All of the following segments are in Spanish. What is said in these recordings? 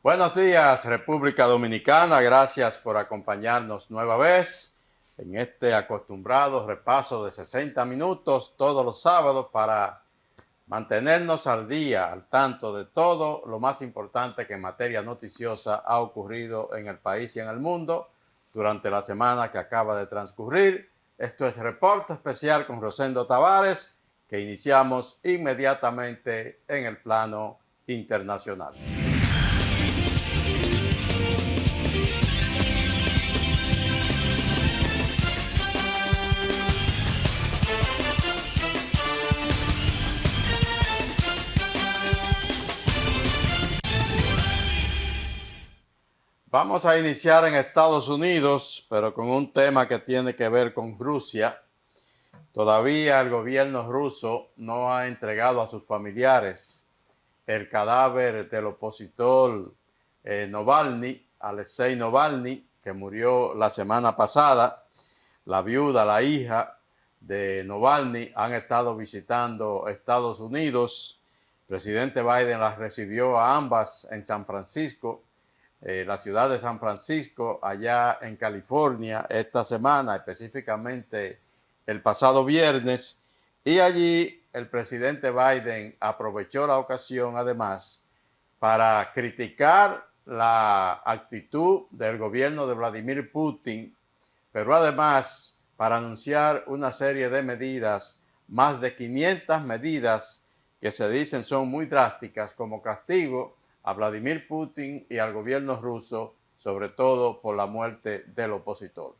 Buenos días, República Dominicana. Gracias por acompañarnos nueva vez en este acostumbrado repaso de 60 minutos todos los sábados para mantenernos al día, al tanto de todo lo más importante que en materia noticiosa ha ocurrido en el país y en el mundo durante la semana que acaba de transcurrir. Esto es Reporte Especial con Rosendo Tavares, que iniciamos inmediatamente en el plano internacional. Vamos a iniciar en Estados Unidos, pero con un tema que tiene que ver con Rusia. Todavía el gobierno ruso no ha entregado a sus familiares el cadáver del opositor Navalny, Alexei Navalny, que murió la semana pasada. La viuda, la hija de Navalny han estado visitando Estados Unidos. El presidente Biden las recibió a ambas en San Francisco. La ciudad de San Francisco, allá en California, esta semana, específicamente el pasado viernes, y allí el presidente Biden aprovechó la ocasión, además, para criticar la actitud del gobierno de Vladimir Putin, pero además para anunciar una serie de medidas, más de 500 medidas que se dicen son muy drásticas como castigo a Vladimir Putin y al gobierno ruso, sobre todo por la muerte del opositor.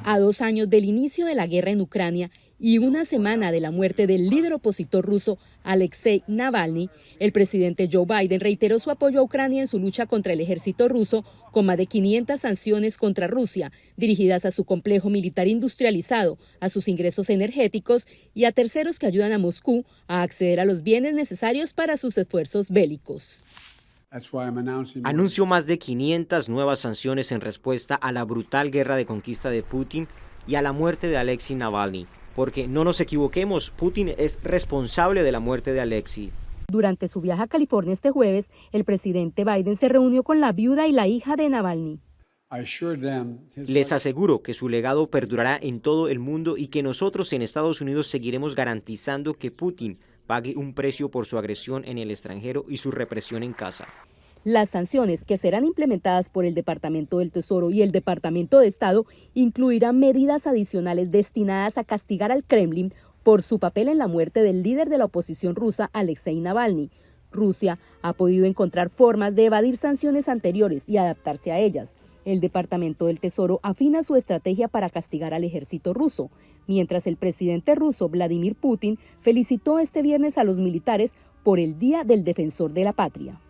A 2 años del inicio de la guerra en Ucrania y una semana de la muerte del líder opositor ruso Alexei Navalny, el presidente Joe Biden reiteró su apoyo a Ucrania en su lucha contra el ejército ruso con más de 500 sanciones contra Rusia, dirigidas a su complejo militar industrializado, a sus ingresos energéticos y a terceros que ayudan a Moscú a acceder a los bienes necesarios para sus esfuerzos bélicos. Anuncio más de 500 nuevas sanciones en respuesta a la brutal guerra de conquista de Putin y a la muerte de Alexei Navalny. Porque no nos equivoquemos, Putin es responsable de la muerte de Alexei. Durante su viaje a California este jueves, el presidente Biden se reunió con la viuda y la hija de Navalny. Les aseguro que su legado perdurará en todo el mundo y que nosotros en Estados Unidos seguiremos garantizando que Putin pague un precio por su agresión en el extranjero y su represión en casa. Las sanciones que serán implementadas por el Departamento del Tesoro y el Departamento de Estado incluirán medidas adicionales destinadas a castigar al Kremlin por su papel en la muerte del líder de la oposición rusa, Alexei Navalny. Rusia ha podido encontrar formas de evadir sanciones anteriores y adaptarse a ellas. El Departamento del Tesoro afina su estrategia para castigar al ejército ruso, mientras el presidente ruso Vladimir Putin felicitó este viernes a los militares por el Día del Defensor de la Patria.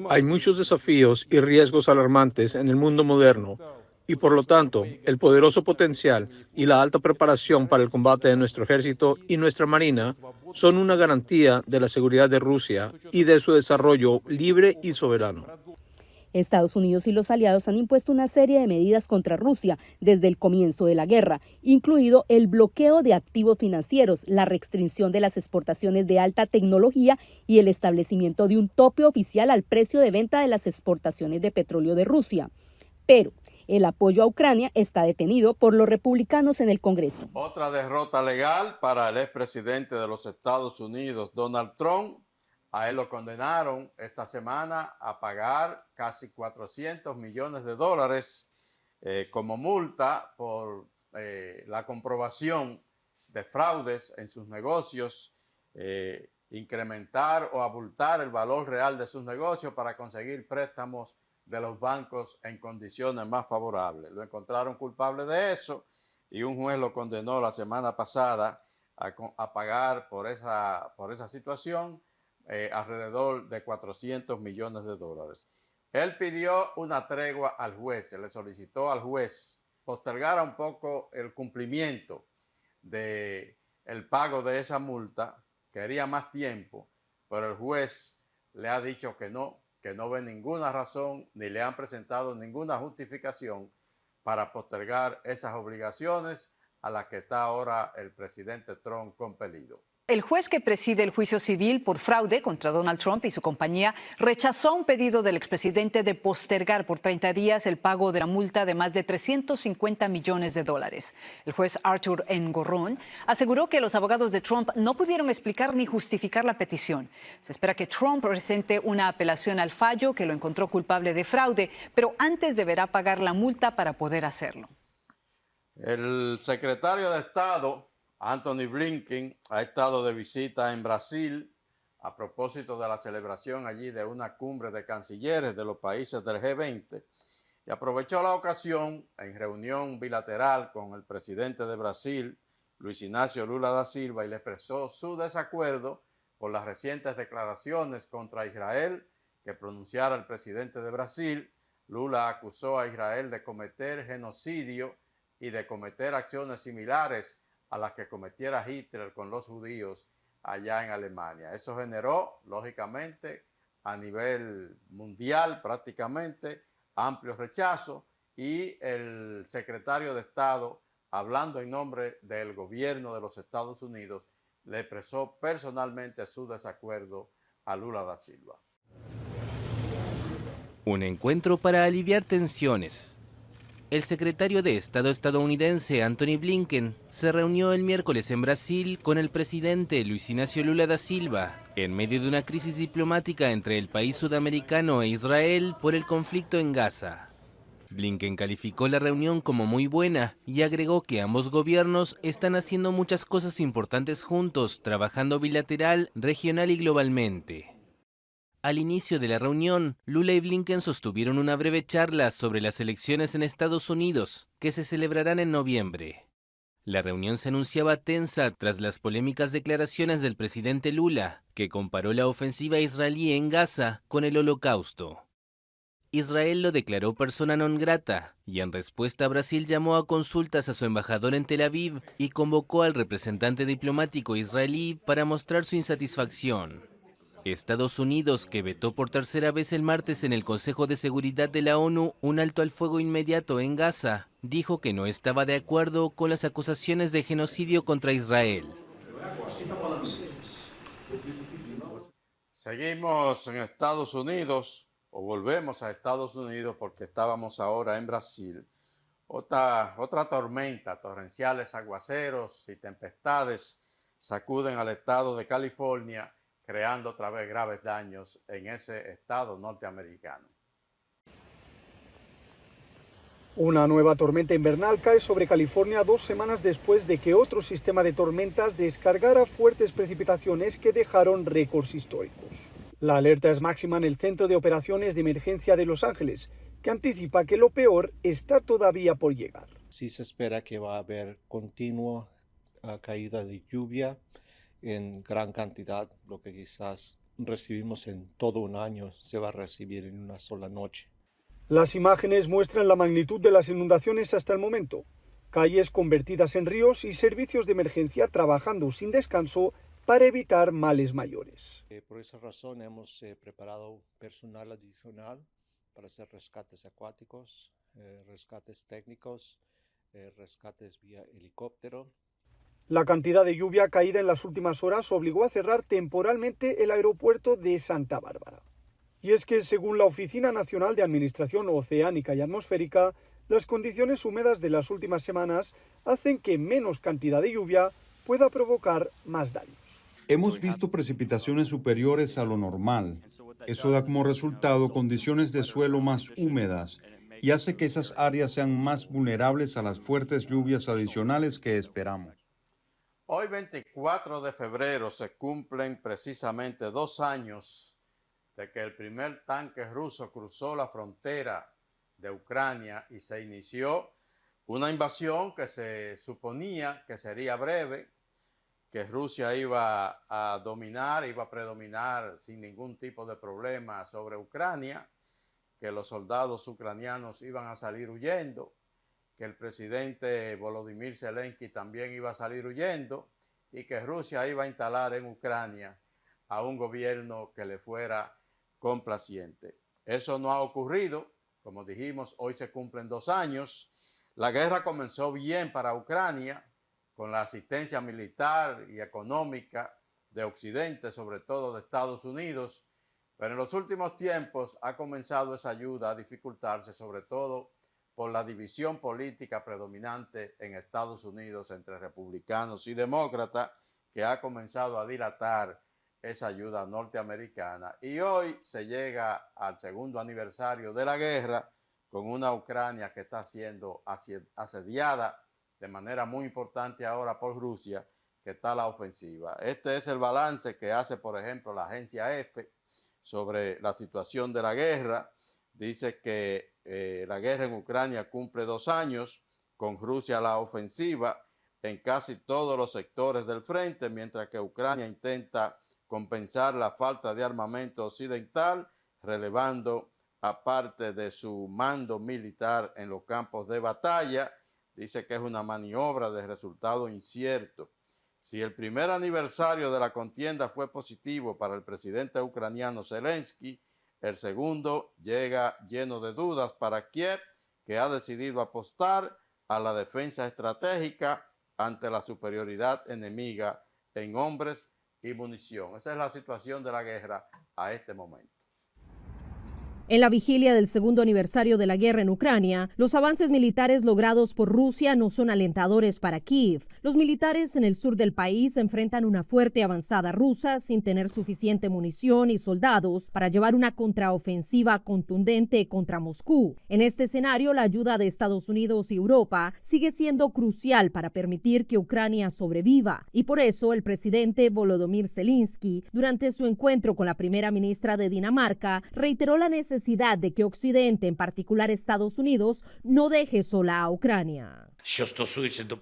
Hay muchos desafíos y riesgos alarmantes en el mundo moderno y, por lo tanto, el poderoso potencial y la alta preparación para el combate de nuestro ejército y nuestra marina son una garantía de la seguridad de Rusia y de su desarrollo libre y soberano. Estados Unidos y los aliados han impuesto una serie de medidas contra Rusia desde el comienzo de la guerra, incluido el bloqueo de activos financieros, la restricción de las exportaciones de alta tecnología y el establecimiento de un tope oficial al precio de venta de las exportaciones de petróleo de Rusia. Pero el apoyo a Ucrania está detenido por los republicanos en el Congreso. Otra derrota legal para el expresidente de los Estados Unidos, Donald Trump. A él lo condenaron esta semana a pagar casi 400 millones de dólares como multa por la comprobación de fraudes en sus negocios, incrementar o abultar el valor real de sus negocios para conseguir préstamos de los bancos en condiciones más favorables. Lo encontraron culpable de eso y un juez lo condenó la semana pasada a pagar por esa situación alrededor de 400 millones de dólares. Él pidió una tregua al juez, se le solicitó al juez postergara un poco el cumplimiento del pago de esa multa, quería más tiempo, pero el juez le ha dicho que no ve ninguna razón ni le han presentado ninguna justificación para postergar esas obligaciones a las que está ahora el presidente Trump compelido. El juez que preside el juicio civil por fraude contra Donald Trump y su compañía rechazó un pedido del expresidente de postergar por 30 días el pago de la multa de más de $350 millones. El juez Arthur Engoron aseguró que los abogados de Trump no pudieron explicar ni justificar la petición. Se espera que Trump presente una apelación al fallo que lo encontró culpable de fraude, pero antes deberá pagar la multa para poder hacerlo. El secretario de Estado, Antony Blinken, ha estado de visita en Brasil a propósito de la celebración allí de una cumbre de cancilleres de los países del G20 y aprovechó la ocasión en reunión bilateral con el presidente de Brasil, Luis Ignacio Lula da Silva, y le expresó su desacuerdo por las recientes declaraciones contra Israel que pronunciara el presidente de Brasil. Lula acusó a Israel de cometer genocidio y de cometer acciones similares a las que cometiera Hitler con los judíos allá en Alemania. Eso generó, lógicamente, a nivel mundial prácticamente, amplio rechazo, y el secretario de Estado, hablando en nombre del gobierno de los Estados Unidos, le expresó personalmente su desacuerdo a Lula da Silva. Un encuentro para aliviar tensiones. El secretario de Estado estadounidense Antony Blinken se reunió el miércoles en Brasil con el presidente Luis Ignacio Lula da Silva en medio de una crisis diplomática entre el país sudamericano e Israel por el conflicto en Gaza. Blinken calificó la reunión como muy buena y agregó que ambos gobiernos están haciendo muchas cosas importantes juntos, trabajando bilateral, regional y globalmente. Al inicio de la reunión, Lula y Blinken sostuvieron una breve charla sobre las elecciones en Estados Unidos, que se celebrarán en noviembre. La reunión se anunciaba tensa tras las polémicas declaraciones del presidente Lula, que comparó la ofensiva israelí en Gaza con el Holocausto. Israel lo declaró persona non grata, y en respuesta Brasil llamó a consultas a su embajador en Tel Aviv y convocó al representante diplomático israelí para mostrar su insatisfacción. Estados Unidos, que vetó por tercera vez el martes en el Consejo de Seguridad de la ONU un alto al fuego inmediato en Gaza, dijo que no estaba de acuerdo con las acusaciones de genocidio contra Israel. Seguimos en Estados Unidos, o volvemos a Estados Unidos porque estábamos ahora en Brasil. Otra tormenta, torrenciales aguaceros y tempestades sacuden al estado de California, creando otra vez graves daños en ese estado norteamericano. Una nueva tormenta invernal cae sobre California 2 semanas después de que otro sistema de tormentas descargara fuertes precipitaciones que dejaron récords históricos. La alerta es máxima en el Centro de Operaciones de Emergencia de Los Ángeles, que anticipa que lo peor está todavía por llegar. Sí se espera que va a haber continua caída de lluvia en gran cantidad, lo que quizás recibimos en todo un año se va a recibir en una sola noche. Las imágenes muestran la magnitud de las inundaciones hasta el momento. Calles convertidas en ríos y servicios de emergencia trabajando sin descanso para evitar males mayores. Por esa razón hemos preparado personal adicional para hacer rescates acuáticos, rescates técnicos, rescates vía helicóptero. La cantidad de lluvia caída en las últimas horas obligó a cerrar temporalmente el aeropuerto de Santa Bárbara. Y es que, según la Oficina Nacional de Administración Oceánica y Atmosférica, las condiciones húmedas de las últimas semanas hacen que menos cantidad de lluvia pueda provocar más daños. Hemos visto precipitaciones superiores a lo normal. Eso da como resultado condiciones de suelo más húmedas y hace que esas áreas sean más vulnerables a las fuertes lluvias adicionales que esperamos. Hoy, 24 de febrero, se cumplen precisamente 2 años de que el primer tanque ruso cruzó la frontera de Ucrania y se inició una invasión que se suponía que sería breve, que Rusia iba a dominar, iba a predominar sin ningún tipo de problema sobre Ucrania, que los soldados ucranianos iban a salir huyendo, que el presidente Volodymyr Zelensky también iba a salir huyendo y que Rusia iba a instalar en Ucrania a un gobierno que le fuera complaciente. Eso no ha ocurrido. Como dijimos, hoy se cumplen 2 años. La guerra comenzó bien para Ucrania, con la asistencia militar y económica de Occidente, sobre todo de Estados Unidos, pero en los últimos tiempos ha comenzado esa ayuda a dificultarse, sobre todo por la división política predominante en Estados Unidos entre republicanos y demócratas, que ha comenzado a dilatar esa ayuda norteamericana. Y hoy se llega al segundo aniversario de la guerra con una Ucrania que está siendo asediada de manera muy importante ahora por Rusia, que está a la ofensiva. Este es el balance que hace, por ejemplo, la agencia EFE sobre la situación de la guerra. Dice que la guerra en Ucrania cumple 2 años, con Rusia a la ofensiva en casi todos los sectores del frente, mientras que Ucrania intenta compensar la falta de armamento occidental, relevando aparte de su mando militar en los campos de batalla. Dice que es una maniobra de resultado incierto. Si el primer aniversario de la contienda fue positivo para el presidente ucraniano Zelensky, el segundo llega lleno de dudas para Kiev, que ha decidido apostar a la defensa estratégica ante la superioridad enemiga en hombres y munición. Esa es la situación de la guerra a este momento. En la vigilia del segundo aniversario de la guerra en Ucrania, los avances militares logrados por Rusia no son alentadores para Kiev. Los militares en el sur del país enfrentan una fuerte avanzada rusa sin tener suficiente munición y soldados para llevar una contraofensiva contundente contra Moscú. En este escenario, la ayuda de Estados Unidos y Europa sigue siendo crucial para permitir que Ucrania sobreviva. Y por eso, el presidente Volodymyr Zelensky, durante su encuentro con la primera ministra de Dinamarca, reiteró la necesidad de que Occidente, en particular Estados Unidos, no deje sola a Ucrania.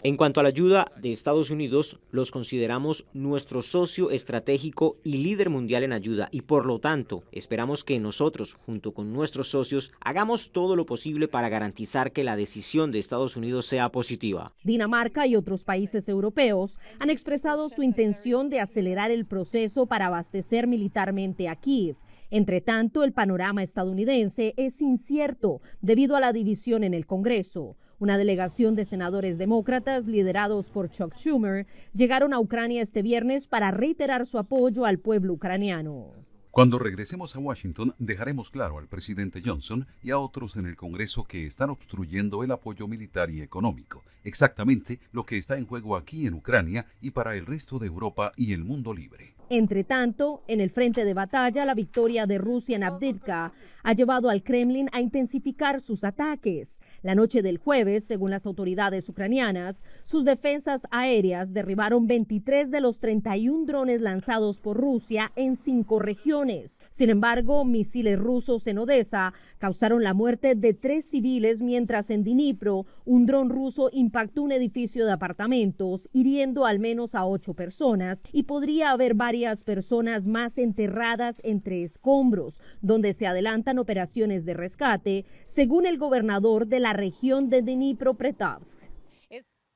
En cuanto a la ayuda de Estados Unidos, los consideramos nuestro socio estratégico y líder mundial en ayuda y por lo tanto esperamos que nosotros, junto con nuestros socios, hagamos todo lo posible para garantizar que la decisión de Estados Unidos sea positiva. Dinamarca y otros países europeos han expresado su intención de acelerar el proceso para abastecer militarmente a Kiev. Entre tanto, el panorama estadounidense es incierto debido a la división en el Congreso. Una delegación de senadores demócratas liderados por Chuck Schumer llegaron a Ucrania este viernes para reiterar su apoyo al pueblo ucraniano. Cuando regresemos a Washington, dejaremos claro al presidente Johnson y a otros en el Congreso que están obstruyendo el apoyo militar y económico, exactamente lo que está en juego aquí en Ucrania y para el resto de Europa y el mundo libre. Entre tanto, en el frente de batalla, la victoria de Rusia en Avdiivka ha llevado al Kremlin a intensificar sus ataques. La noche del jueves, según las autoridades ucranianas, sus defensas aéreas derribaron 23 de los 31 drones lanzados por Rusia en 5 regiones. Sin embargo, misiles rusos en Odessa causaron la muerte de 3 civiles, mientras en Dnipro un dron ruso impactó un edificio de apartamentos, hiriendo al menos a 8 personas, y podría haber varias personas más enterradas entre escombros, donde se adelantan operaciones de rescate, según el gobernador de la región de Dnipropetrovsk.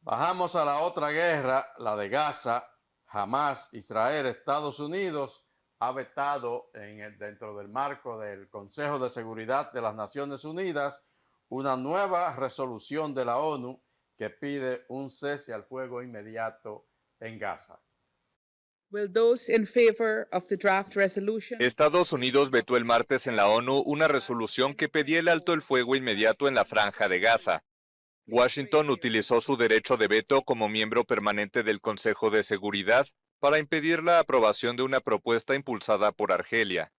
Bajamos a la otra guerra, la de Gaza. Hamás, Israel, Estados Unidos ha vetado dentro del marco del Consejo de Seguridad de las Naciones Unidas una nueva resolución de la ONU que pide un cese al fuego inmediato en Gaza. Estados Unidos vetó el martes en la ONU una resolución que pedía el alto el fuego inmediato en la franja de Gaza. Washington utilizó su derecho de veto como miembro permanente del Consejo de Seguridad para impedir la aprobación de una propuesta impulsada por Argelia.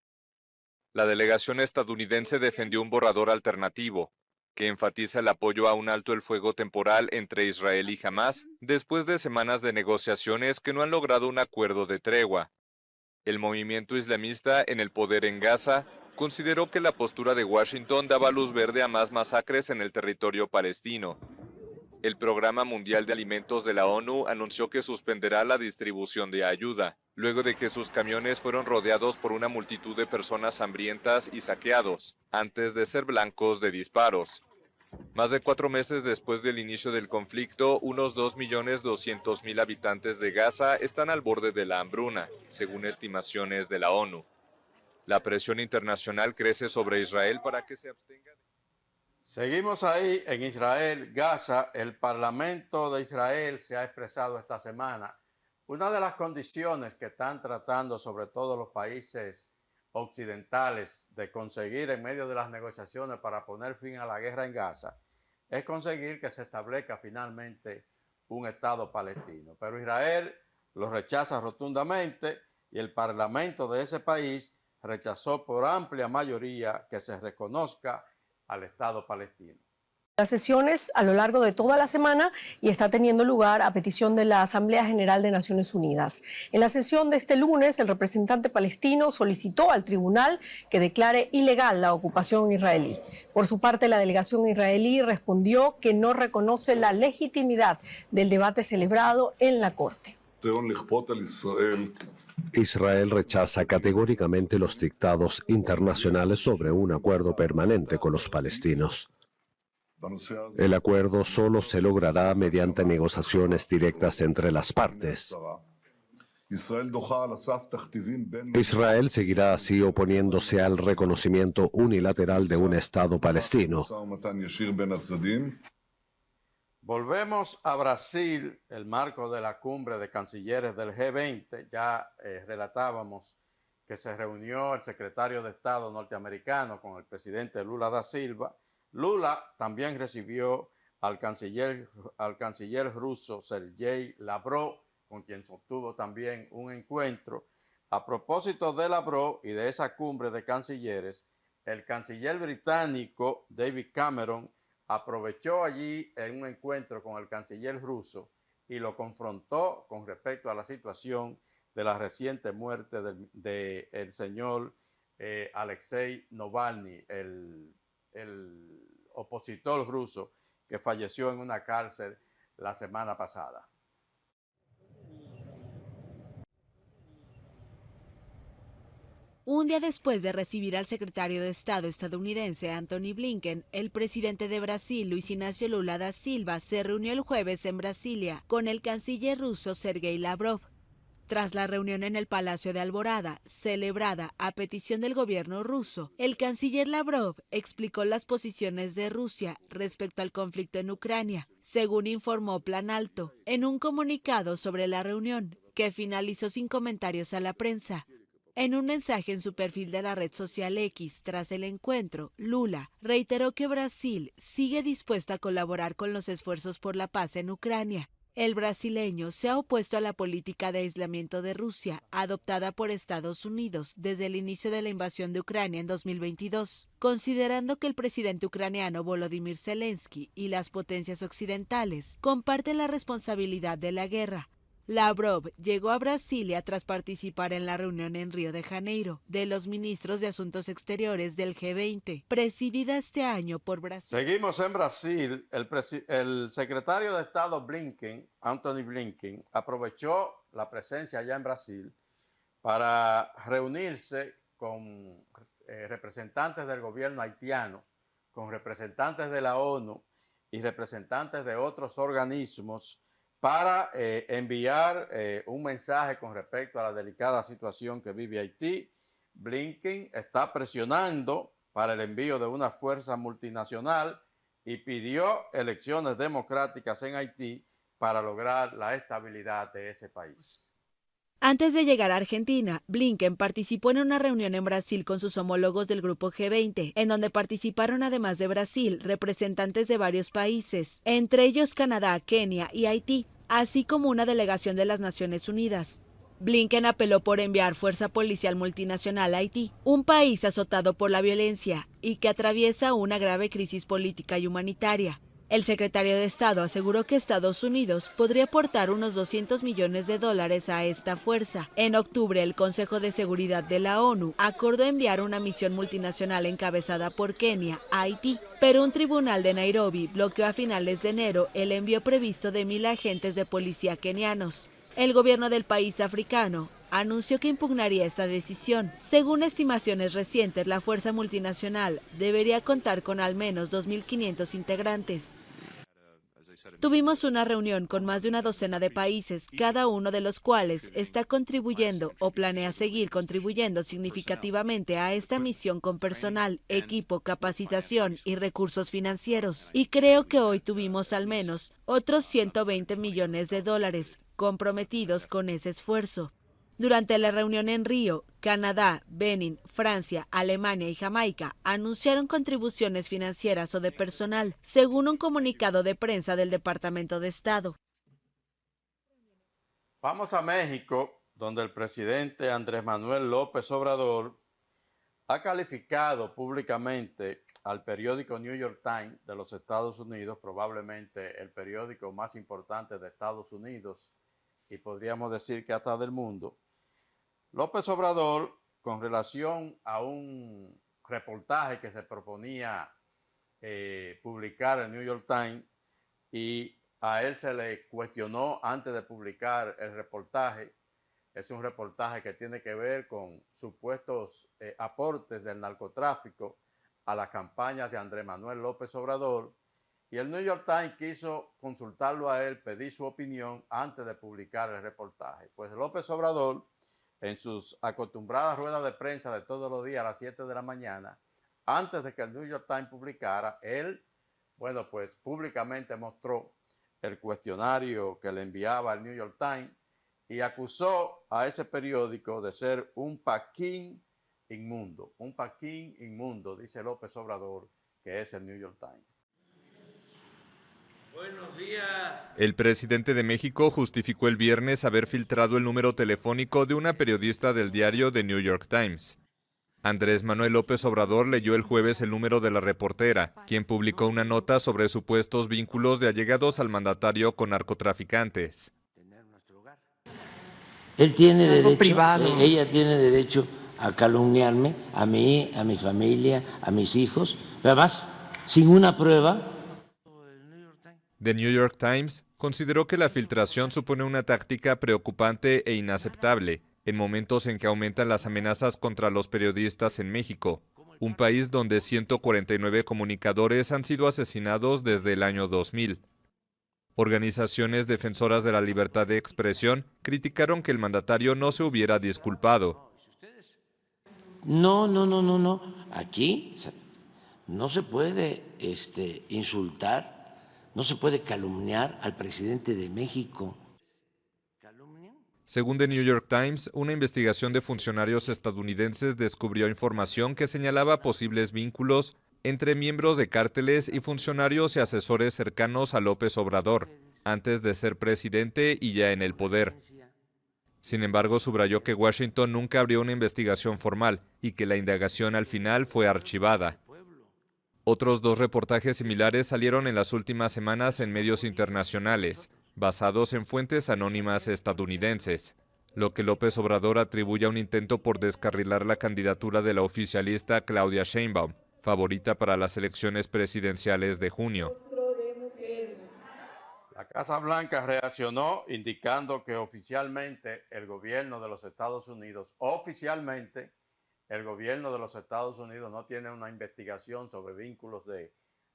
La delegación estadounidense defendió un borrador alternativo que enfatiza el apoyo a un alto el fuego temporal entre Israel y Hamás después de semanas de negociaciones que no han logrado un acuerdo de tregua. El movimiento islamista en el poder en Gaza consideró que la postura de Washington daba luz verde a más masacres en el territorio palestino. El Programa Mundial de Alimentos de la ONU anunció que suspenderá la distribución de ayuda, luego de que sus camiones fueron rodeados por una multitud de personas hambrientas y saqueados, antes de ser blancos de disparos. Más de 4 meses después del inicio del conflicto, unos 2.200.000 habitantes de Gaza están al borde de la hambruna, según estimaciones de la ONU. La presión internacional crece sobre Israel para que se abstenga. Seguimos ahí en Israel, Gaza. El Parlamento de Israel se ha expresado esta semana. Una de las condiciones que están tratando sobre todo los países occidentales de conseguir en medio de las negociaciones para poner fin a la guerra en Gaza es conseguir que se establezca finalmente un Estado palestino. Pero Israel lo rechaza rotundamente y el Parlamento de ese país rechazó por amplia mayoría que se reconozca al Estado palestino. Las sesiones a lo largo de toda la semana y está teniendo lugar a petición de la Asamblea General de Naciones Unidas. En la sesión de este lunes, el representante palestino solicitó al tribunal que declare ilegal la ocupación israelí. Por su parte, la delegación israelí respondió que no reconoce la legitimidad del debate celebrado en la Corte. Israel rechaza categóricamente los dictados internacionales sobre un acuerdo permanente con los palestinos. El acuerdo solo se logrará mediante negociaciones directas entre las partes. Israel seguirá así oponiéndose al reconocimiento unilateral de un Estado palestino. Volvemos a Brasil, el marco de la cumbre de cancilleres del G20. Ya relatábamos que se reunió el secretario de Estado norteamericano con el presidente Lula da Silva. Lula también recibió al canciller ruso Sergei Lavrov, con quien sostuvo también un encuentro. A propósito de Lavrov y de esa cumbre de cancilleres, el canciller británico David Cameron aprovechó allí en un encuentro con el canciller ruso y lo confrontó con respecto a la situación de la reciente muerte del señor Alexei Navalny, el opositor ruso que falleció en una cárcel la semana pasada. Un día después de recibir al secretario de Estado estadounidense Antony Blinken, el presidente de Brasil, Luis Ignacio Lula da Silva, se reunió el jueves en Brasilia con el canciller ruso Sergei Lavrov. Tras la reunión en el Palacio de Alborada, celebrada a petición del gobierno ruso, el canciller Lavrov explicó las posiciones de Rusia respecto al conflicto en Ucrania, según informó Plan Alto, en un comunicado sobre la reunión, que finalizó sin comentarios a la prensa. En un mensaje en su perfil de la red social X tras el encuentro, Lula reiteró que Brasil sigue dispuesto a colaborar con los esfuerzos por la paz en Ucrania. El brasileño se ha opuesto a la política de aislamiento de Rusia adoptada por Estados Unidos desde el inicio de la invasión de Ucrania en 2022, considerando que el presidente ucraniano Volodymyr Zelensky y las potencias occidentales comparten la responsabilidad de la guerra. Lavrov llegó a Brasilia tras participar en la reunión en Río de Janeiro de los ministros de Asuntos Exteriores del G20, presidida este año por Brasil. Seguimos en Brasil. El secretario de Estado Antony Blinken, aprovechó la presencia allá en Brasil para reunirse con representantes del gobierno haitiano, con representantes de la ONU y representantes de otros organismos para enviar un mensaje con respecto a la delicada situación que vive Haití. Blinken está presionando para el envío de una fuerza multinacional y pidió elecciones democráticas en Haití para lograr la estabilidad de ese país. Antes de llegar a Argentina, Blinken participó en una reunión en Brasil con sus homólogos del Grupo G20, en donde participaron además de Brasil, representantes de varios países, entre ellos Canadá, Kenia y Haití, así como una delegación de las Naciones Unidas. Blinken apeló por enviar fuerza policial multinacional a Haití, un país azotado por la violencia y que atraviesa una grave crisis política y humanitaria. El secretario de Estado aseguró que Estados Unidos podría aportar unos $200 millones a esta fuerza. En octubre, el Consejo de Seguridad de la ONU acordó enviar una misión multinacional encabezada por Kenia a Haití, pero un tribunal de Nairobi bloqueó a finales de enero el envío previsto de 1,000 agentes de policía kenianos. El gobierno del país africano anunció que impugnaría esta decisión. Según estimaciones recientes, la fuerza multinacional debería contar con al menos 2.500 integrantes. Tuvimos una reunión con más de una docena de países, cada uno de los cuales está contribuyendo o planea seguir contribuyendo significativamente a esta misión con personal, equipo, capacitación y recursos financieros. Y creo que hoy tuvimos al menos otros 120 millones de dólares comprometidos con ese esfuerzo. Durante la reunión en Río, Canadá, Benín, Francia, Alemania y Jamaica anunciaron contribuciones financieras o de personal, según un comunicado de prensa del Departamento de Estado. Vamos a México, donde el presidente Andrés Manuel López Obrador ha calificado públicamente al periódico New York Times de los Estados Unidos, probablemente el periódico más importante de Estados Unidos y podríamos decir que hasta del mundo. López Obrador, con relación a un reportaje que se proponía publicar en New York Times, y a él se le cuestionó antes de publicar el reportaje. Es un reportaje que tiene que ver con supuestos aportes del narcotráfico a las campañas de Andrés Manuel López Obrador, y el New York Times quiso consultarlo a él, pedir su opinión antes de publicar el reportaje. Pues López Obrador, en sus acostumbradas ruedas de prensa de todos los días a las 7 de la mañana, antes de que el New York Times publicara, él, bueno, pues públicamente mostró el cuestionario que le enviaba al New York Times y acusó a ese periódico de ser un paquín inmundo. Un paquín inmundo, dice López Obrador, que es el New York Times. Buenos días. El presidente de México justificó el viernes haber filtrado el número telefónico de una periodista del diario The New York Times. Andrés Manuel López Obrador leyó el jueves el número de la reportera, quien publicó una nota sobre supuestos vínculos de allegados al mandatario con narcotraficantes. Él tiene derecho, ella tiene derecho a calumniarme, a mí, a mi familia, a mis hijos, pero además, sin una prueba. The New York Times consideró que la filtración supone una táctica preocupante e inaceptable en momentos en que aumentan las amenazas contra los periodistas en México, un país donde 149 comunicadores han sido asesinados desde el año 2000. Organizaciones defensoras de la libertad de expresión criticaron que el mandatario no se hubiera disculpado. No. Aquí no se puede insultar. No se puede calumniar al presidente de México. Según The New York Times, una investigación de funcionarios estadounidenses descubrió información que señalaba posibles vínculos entre miembros de cárteles y funcionarios y asesores cercanos a López Obrador, antes de ser presidente y ya en el poder. Sin embargo, subrayó que Washington nunca abrió una investigación formal y que la indagación al final fue archivada. Otros dos reportajes similares salieron en las últimas semanas en medios internacionales, basados en fuentes anónimas estadounidenses, lo que López Obrador atribuye a un intento por descarrilar la candidatura de la oficialista Claudia Sheinbaum, favorita para las elecciones presidenciales de junio. La Casa Blanca reaccionó indicando que oficialmente el gobierno de los Estados Unidos, el gobierno de los Estados Unidos no tiene una investigación sobre vínculos de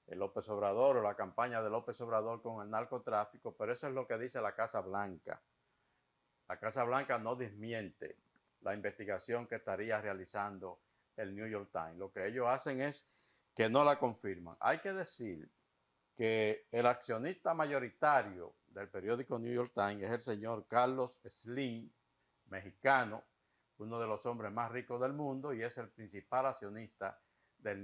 López Obrador o la campaña de López Obrador con el narcotráfico, pero eso es lo que dice la Casa Blanca. La Casa Blanca no desmiente la investigación que estaría realizando el New York Times. Lo que ellos hacen es que no la confirman. Hay que decir que el accionista mayoritario del periódico New York Times es el señor Carlos Slim, mexicano, uno de los hombres más ricos del mundo, y es el principal accionista del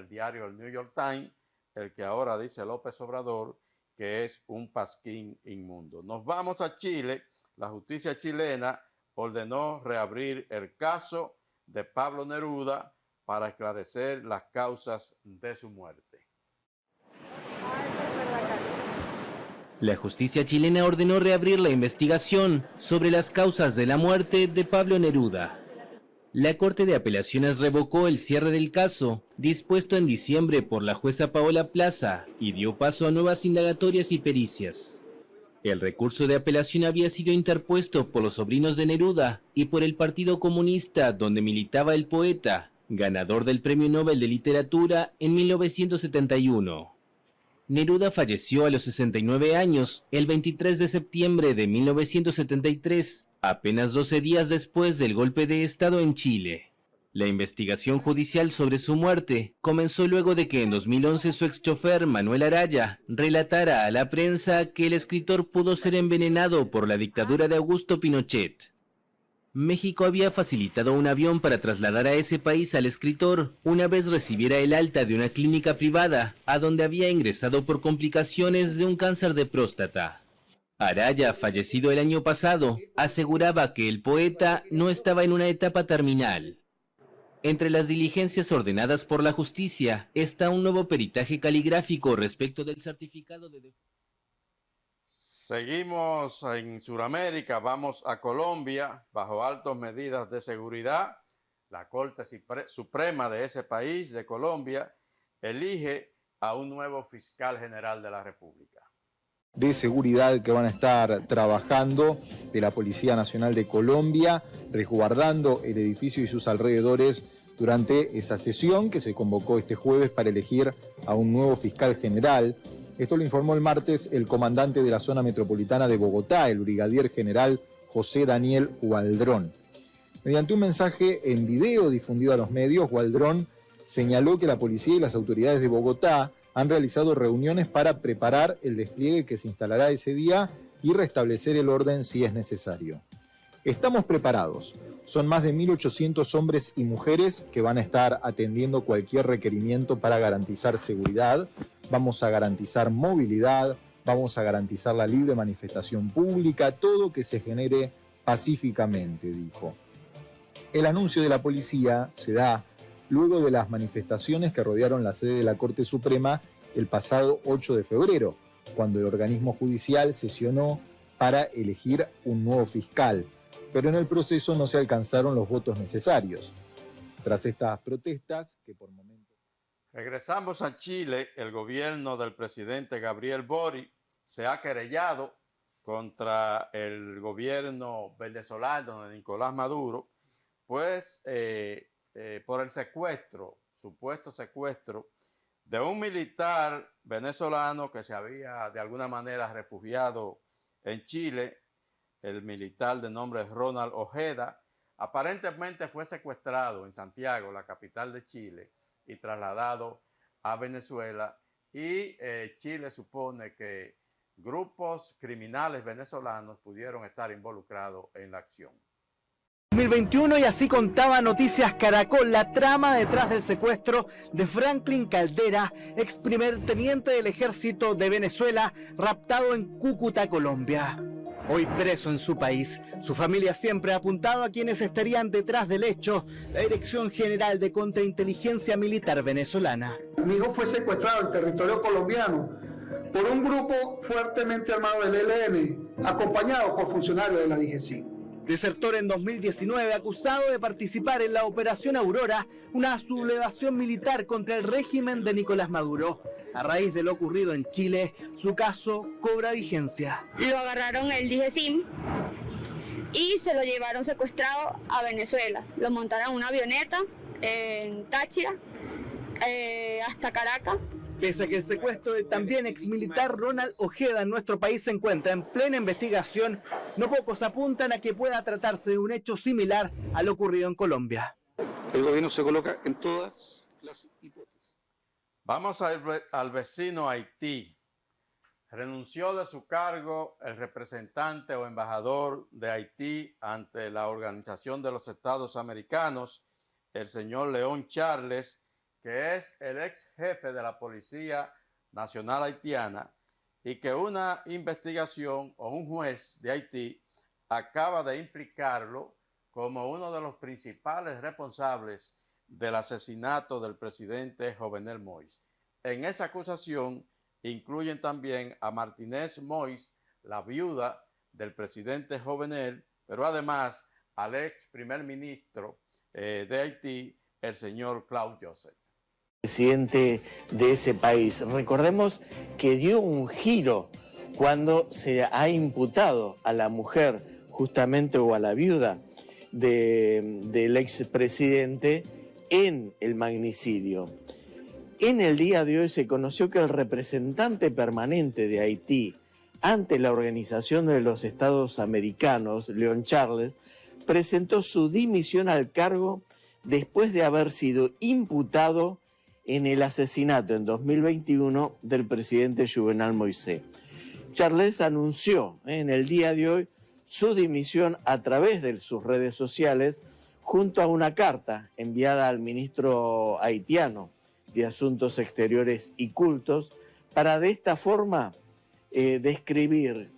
diario el New York Times, el que ahora dice López Obrador que es un pasquín inmundo. Nos vamos a Chile. La justicia chilena ordenó reabrir el caso de Pablo Neruda para esclarecer las causas de su muerte. La justicia chilena ordenó reabrir la investigación sobre las causas de la muerte de Pablo Neruda. La Corte de Apelaciones revocó el cierre del caso, dispuesto en diciembre por la jueza Paola Plaza, y dio paso a nuevas indagatorias y pericias. El recurso de apelación había sido interpuesto por los sobrinos de Neruda y por el Partido Comunista, donde militaba el poeta, ganador del Premio Nobel de Literatura en 1971. Neruda falleció a los 69 años, el 23 de septiembre de 1973, apenas 12 días después del golpe de Estado en Chile. La investigación judicial sobre su muerte comenzó luego de que en 2011 su exchofer Manuel Araya relatara a la prensa que el escritor pudo ser envenenado por la dictadura de Augusto Pinochet. México había facilitado un avión para trasladar a ese país al escritor una vez recibiera el alta de una clínica privada, a donde había ingresado por complicaciones de un cáncer de próstata. Araya, fallecido el año pasado, aseguraba que el poeta no estaba en una etapa terminal. Entre las diligencias ordenadas por la justicia está un nuevo peritaje caligráfico respecto del certificado de... Seguimos en Sudamérica, vamos a Colombia, bajo altas medidas de seguridad. La Corte Suprema de ese país, de Colombia, elige a un nuevo fiscal general de la República. De seguridad que van a estar trabajando de la Policía Nacional de Colombia, resguardando el edificio y sus alrededores durante esa sesión que se convocó este jueves para elegir a un nuevo fiscal general. Esto lo informó el martes el comandante de la zona metropolitana de Bogotá, el brigadier general José Daniel Gualdrón. Mediante un mensaje en video difundido a los medios, Gualdrón señaló que la policía y las autoridades de Bogotá han realizado reuniones para preparar el despliegue que se instalará ese día y restablecer el orden si es necesario. Estamos preparados. Son más de 1.800 hombres y mujeres que van a estar atendiendo cualquier requerimiento para garantizar seguridad. Vamos a garantizar movilidad, vamos a garantizar la libre manifestación pública, todo que se genere pacíficamente, dijo. El anuncio de la policía se da luego de las manifestaciones que rodearon la sede de la Corte Suprema el pasado 8 de febrero, cuando el organismo judicial sesionó para elegir un nuevo fiscal, pero en el proceso no se alcanzaron los votos necesarios. Tras estas protestas, que por momentos... Regresamos a Chile. El gobierno del presidente Gabriel Boric se ha querellado contra el gobierno venezolano de Nicolás Maduro, pues por el supuesto secuestro de un militar venezolano que se había de alguna manera refugiado en Chile. El militar de nombre Ronald Ojeda aparentemente fue secuestrado en Santiago, la capital de Chile, y trasladado a Venezuela, y Chile supone que grupos criminales venezolanos pudieron estar involucrados en la acción. 2021, y así contaba Noticias Caracol la trama detrás del secuestro de Franklin Caldera, ex primer teniente del ejército de Venezuela, raptado en Cúcuta, Colombia. Hoy preso en su país, su familia siempre ha apuntado a quienes estarían detrás del hecho, la Dirección General de Contrainteligencia Militar venezolana. Mi hijo fue secuestrado en territorio colombiano por un grupo fuertemente armado del ELN, acompañado por funcionarios de la DGCIN. Desertor en 2019, acusado de participar en la Operación Aurora, una sublevación militar contra el régimen de Nicolás Maduro. A raíz de lo ocurrido en Chile, su caso cobra vigencia. Lo agarraron el DGCIN y se lo llevaron secuestrado a Venezuela. Lo montaron en una avioneta en Táchira hasta Caracas. Pese a que el secuestro del también exmilitar Ronald Ojeda en nuestro país se encuentra en plena investigación, no pocos apuntan a que pueda tratarse de un hecho similar a lo ocurrido en Colombia. El gobierno se coloca en todas las hipótesis. Vamos al vecino Haití. Renunció de su cargo el representante o embajador de Haití ante la Organización de los Estados Americanos, el señor León Charles, que es el ex jefe de la Policía Nacional Haitiana, y que una investigación o un juez de Haití acaba de implicarlo como uno de los principales responsables del asesinato del presidente Jovenel Moïse. En esa acusación incluyen también a Martínez Moïse, la viuda del presidente Jovenel, pero además al ex primer ministro de Haití, el señor Claude Joseph. Presidente de ese país. Recordemos que dio un giro cuando se ha imputado a la mujer justamente o a la viuda del expresidente en el magnicidio. En el día de hoy se conoció que el representante permanente de Haití ante la Organización de los Estados Americanos, Leon Charles, presentó su dimisión al cargo después de haber sido imputado en el asesinato en 2021 del presidente Jovenel Moïse. Charles anunció en el día de hoy su dimisión a través de sus redes sociales junto a una carta enviada al ministro haitiano de Asuntos Exteriores y Cultos para de esta forma describir,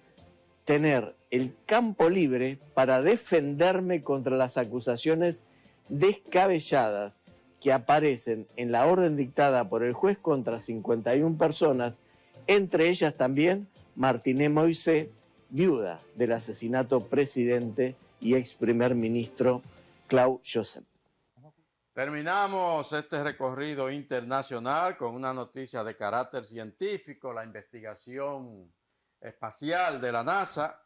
tener el campo libre para defenderme contra las acusaciones descabelladas que aparecen en la orden dictada por el juez contra 51 personas, entre ellas también Martine Moïse, viuda del asesinato presidente y ex primer ministro Claude Joseph. Terminamos este recorrido internacional con una noticia de carácter científico, la investigación espacial de la NASA.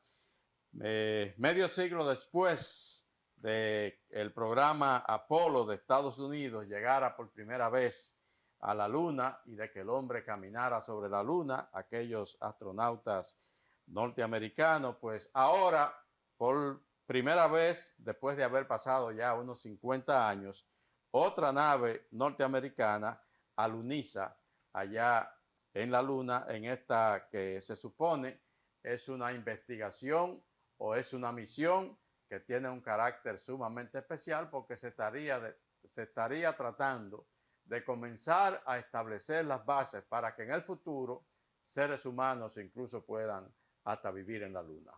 Medio siglo después de el programa Apolo de Estados Unidos llegara por primera vez a la Luna y de que el hombre caminara sobre la Luna, aquellos astronautas norteamericanos, pues ahora, por primera vez, después de haber pasado ya unos 50 años, otra nave norteamericana aluniza allá en la Luna, en esta que se supone es una investigación o es una misión que tiene un carácter sumamente especial porque se estaría tratando de comenzar a establecer las bases para que en el futuro seres humanos incluso puedan hasta vivir en la Luna.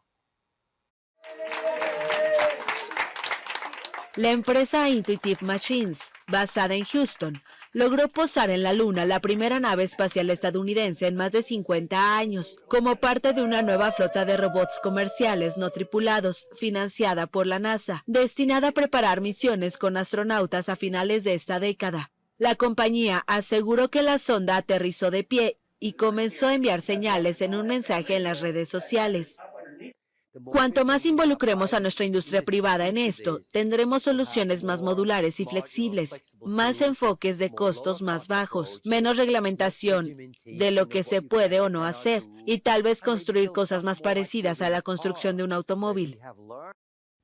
La empresa Intuitive Machines, basada en Houston, logró posar en la Luna la primera nave espacial estadounidense en más de 50 años, como parte de una nueva flota de robots comerciales no tripulados, financiada por la NASA, destinada a preparar misiones con astronautas a finales de esta década. La compañía aseguró que la sonda aterrizó de pie y comenzó a enviar señales en un mensaje en las redes sociales. Cuanto más involucremos a nuestra industria privada en esto, tendremos soluciones más modulares y flexibles, más enfoques de costos más bajos, menos reglamentación de lo que se puede o no hacer, y tal vez construir cosas más parecidas a la construcción de un automóvil.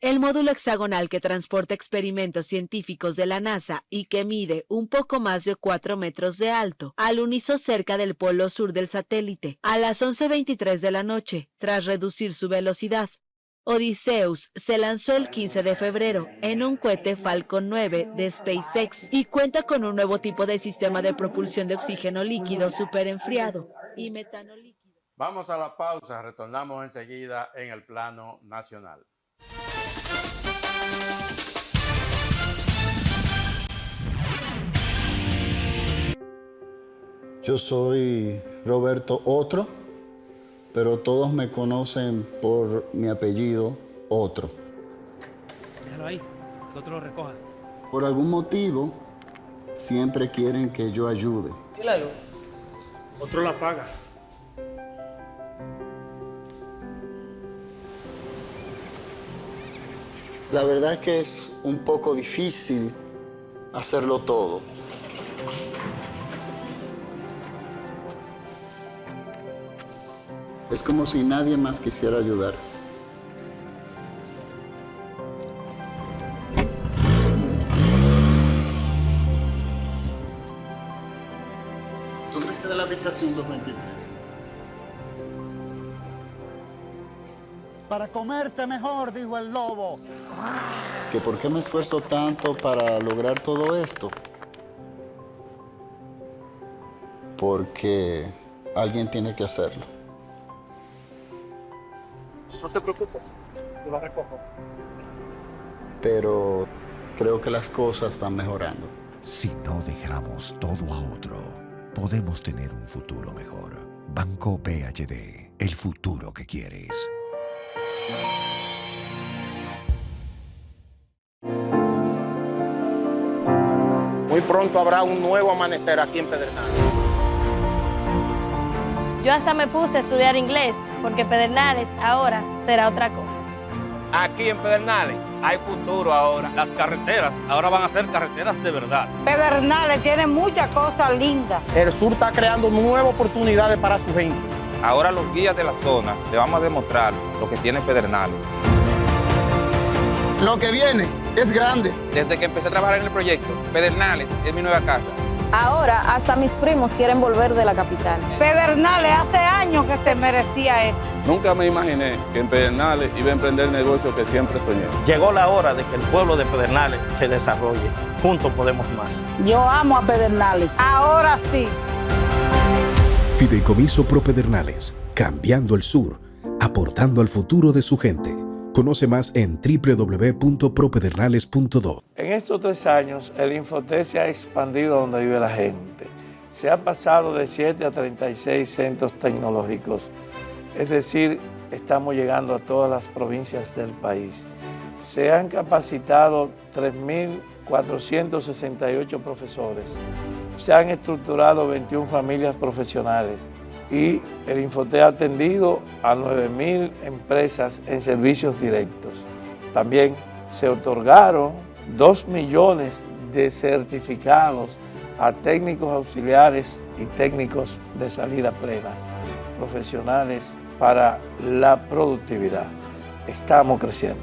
El módulo hexagonal que transporta experimentos científicos de la NASA y que mide un poco más de 4 metros de alto, alunizó cerca del polo sur del satélite a las 11:23 de la noche, tras reducir su velocidad. Odysseus se lanzó el 15 de febrero en un cohete Falcon 9 de SpaceX y cuenta con un nuevo tipo de sistema de propulsión de oxígeno líquido superenfriado y metano líquido. Vamos a la pausa, retornamos enseguida en el plano nacional. Yo soy Roberto Otro, pero todos me conocen por mi apellido Otro. Déjalo ahí, que otro lo recoja. Por algún motivo, siempre quieren que yo ayude. Claro. Otro la paga. La verdad es que es un poco difícil hacerlo todo. Es como si nadie más quisiera ayudar. ¿Tú crees que de la habitación 223? Para comerte mejor, dijo el lobo. ¿Que por qué me esfuerzo tanto para lograr todo esto? Porque alguien tiene que hacerlo. No se preocupe, yo lo recojo. Pero creo que las cosas van mejorando. Si no dejamos todo a otro, podemos tener un futuro mejor. Banco BHD, el futuro que quieres. Muy pronto habrá un nuevo amanecer aquí en Pedernales. Yo hasta me puse a estudiar inglés, porque Pedernales ahora será otra cosa. Aquí en Pedernales hay futuro ahora. Las carreteras ahora van a ser carreteras de verdad. Pedernales tiene muchas cosas lindas. El sur está creando nuevas oportunidades para su gente. Ahora los guías de la zona le vamos a demostrar lo que tiene Pedernales. Lo que viene es grande. Desde que empecé a trabajar en el proyecto, Pedernales es mi nueva casa. Ahora hasta mis primos quieren volver de la capital. Pedernales hace años que se merecía esto. Nunca me imaginé que en Pedernales iba a emprender el negocio que siempre soñé. Llegó la hora de que el pueblo de Pedernales se desarrolle. Juntos podemos más. Yo amo a Pedernales. Ahora sí. Fideicomiso Propedernales, cambiando el sur, aportando al futuro de su gente. Conoce más en www.propedernales.do. En estos 3 años, el Infoté se ha expandido donde vive la gente. Se ha pasado de 7 a 36 centros tecnológicos. Es decir, estamos llegando a todas las provincias del país. Se han capacitado 3.468 profesores. Se han estructurado 21 familias profesionales. Y el Infoté ha atendido a 9.000 empresas en servicios directos. También se otorgaron 2 millones de certificados a técnicos auxiliares y técnicos de salida plena, profesionales para la productividad. Estamos creciendo.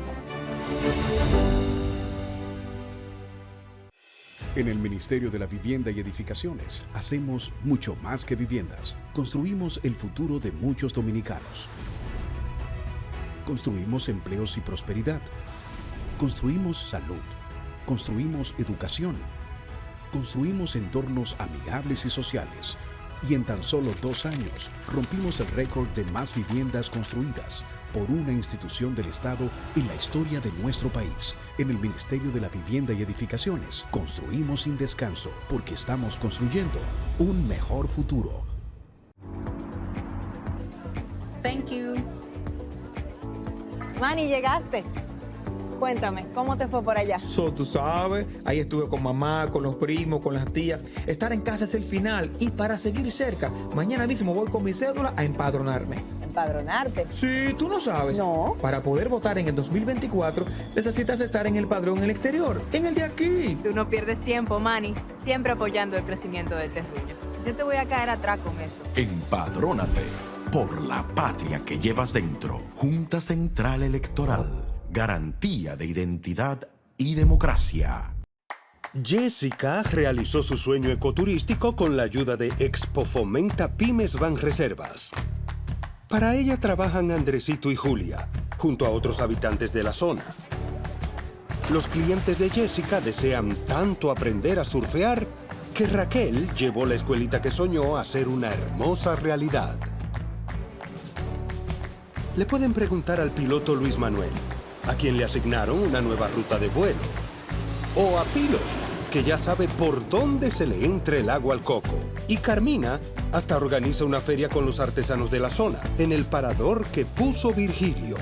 En el Ministerio de la Vivienda y Edificaciones hacemos mucho más que viviendas. Construimos el futuro de muchos dominicanos. Construimos empleos y prosperidad. Construimos salud. Construimos educación. Construimos entornos amigables y sociales. Y en tan solo 2 años rompimos el récord de más viviendas construidas por una institución del Estado en la historia de nuestro país. En el Ministerio de la Vivienda y Edificaciones construimos sin descanso porque estamos construyendo un mejor futuro. Thank you. Manny, llegaste. Cuéntame, ¿cómo te fue por allá? Tú sabes, ahí estuve con mamá, con los primos, con las tías. Estar en casa es el final y para seguir cerca, mañana mismo voy con mi cédula a empadronarme. ¿Empadronarte? Sí, tú no sabes. No. Para poder votar en el 2024 necesitas estar en el padrón en el exterior, en el de aquí. Tú no pierdes tiempo, Manny, siempre apoyando el crecimiento del terruño. Yo te voy a caer atrás con eso. Empadrónate por la patria que llevas dentro. Junta Central Electoral. Garantía de identidad y democracia. Jessica realizó su sueño ecoturístico con la ayuda de Expo Fomenta Pymes Banreservas. Para ella trabajan Andresito y Julia, junto a otros habitantes de la zona. Los clientes de Jessica desean tanto aprender a surfear que Raquel llevó la escuelita que soñó a ser una hermosa realidad. Le pueden preguntar al piloto Luis Manuel, a quien le asignaron una nueva ruta de vuelo. O a Pilo, que ya sabe por dónde se le entra el agua al coco. Y Carmina hasta organiza una feria con los artesanos de la zona, en el parador que puso Virgilio.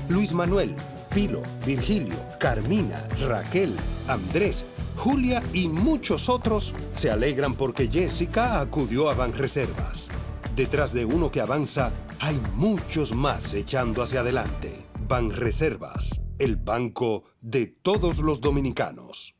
Luis Manuel, Pilo, Virgilio, Carmina, Raquel, Andrés, Julia y muchos otros se alegran porque Jessica acudió a Banreservas. Detrás de uno que avanza, hay muchos más echando hacia adelante. Banreservas, el banco de todos los dominicanos.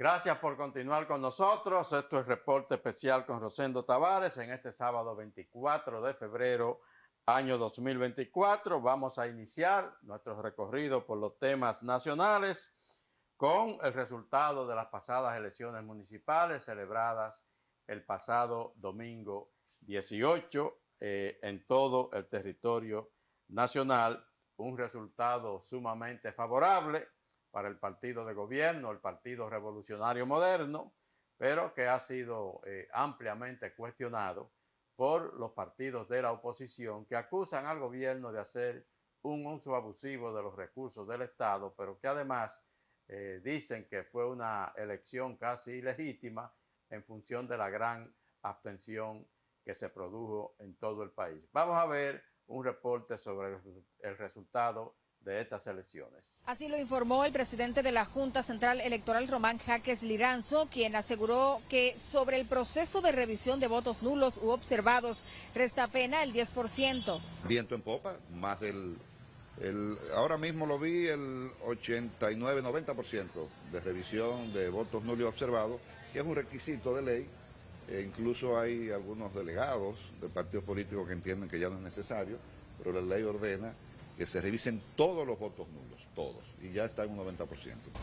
Gracias por continuar con nosotros. Esto es Reporte Especial con Rosendo Tavares en este sábado 24 de febrero, año 2024. Vamos a iniciar nuestro recorrido por los temas nacionales con el resultado de las pasadas elecciones municipales celebradas el pasado domingo 18 en todo el territorio nacional. Un resultado sumamente favorable para el partido de gobierno, el Partido Revolucionario Moderno, pero que ha sido ampliamente cuestionado por los partidos de la oposición que acusan al gobierno de hacer un uso abusivo de los recursos del Estado, pero que además dicen que fue una elección casi ilegítima en función de la gran abstención que se produjo en todo el país. Vamos a ver un reporte sobre el resultado de estas elecciones. Así lo informó el presidente de la Junta Central Electoral, Román Jaques Liranzo, quien aseguró que sobre el proceso de revisión de votos nulos u observados resta apenas el 10%. Viento en popa, más del... ahora mismo lo vi el 89-90% de revisión de votos nulos observados, que es un requisito de ley. Incluso hay algunos delegados de partidos políticos que entienden que ya no es necesario, pero la ley ordena que se revisen todos los votos nulos, todos, y ya está en un 90%.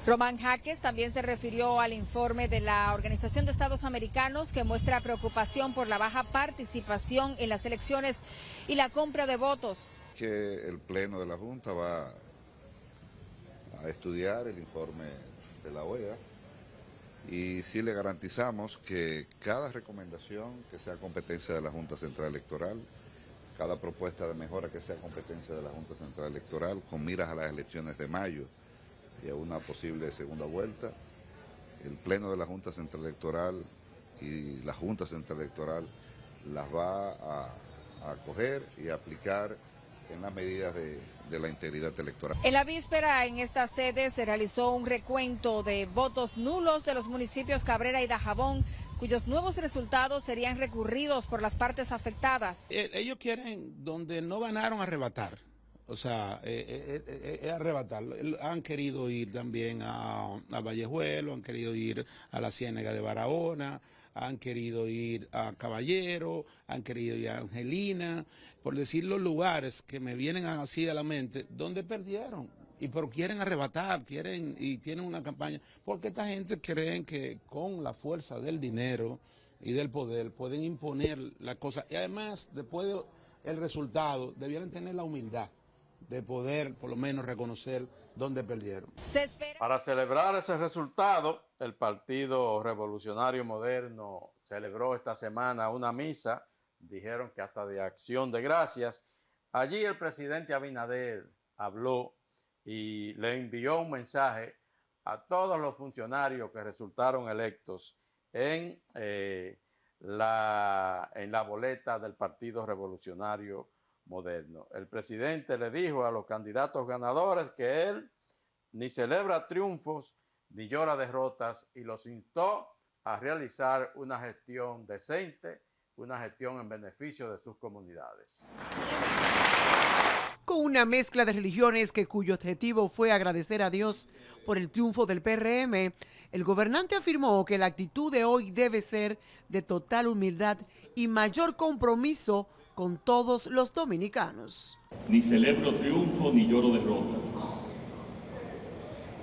Román Jaques también se refirió al informe de la Organización de Estados Americanos que muestra preocupación por la baja participación en las elecciones y la compra de votos. Que el Pleno de la Junta va a estudiar el informe de la OEA y sí le garantizamos que cada recomendación que sea competencia de la Junta Central Electoral, cada propuesta de mejora que sea competencia de la Junta Central Electoral, con miras a las elecciones de mayo y a una posible segunda vuelta, el Pleno de la Junta Central Electoral y la Junta Central Electoral las va a acoger y a aplicar en las medidas de la integridad electoral. En la víspera, en esta sede, se realizó un recuento de votos nulos de los municipios Cabrera y Dajabón, cuyos nuevos resultados serían recurridos por las partes afectadas. Ellos quieren, donde no ganaron, arrebatar. O sea, arrebatar. Han querido ir también a Vallejuelo, han querido ir a la Ciénaga de Barahona, han querido ir a Caballero, han querido ir a Angelina, por decir los lugares que me vienen así a la mente, donde perdieron. Pero quieren arrebatar, tienen una campaña, porque esta gente creen que con la fuerza del dinero y del poder pueden imponer la cosa. Y además, después del resultado, debieran tener la humildad de poder por lo menos reconocer dónde perdieron. Para celebrar ese resultado, el Partido Revolucionario Moderno celebró esta semana una misa, dijeron que hasta de acción de gracias. Allí el presidente Abinader habló y le envió un mensaje a todos los funcionarios que resultaron electos en la boleta del Partido Revolucionario Moderno. El presidente le dijo a los candidatos ganadores que él ni celebra triunfos ni llora derrotas y los instó a realizar una gestión decente, una gestión en beneficio de sus comunidades. Con una mezcla de religiones cuyo objetivo fue agradecer a Dios por el triunfo del PRM, el gobernante afirmó que la actitud de hoy debe ser de total humildad y mayor compromiso con todos los dominicanos. Ni celebro triunfo ni lloro derrotas.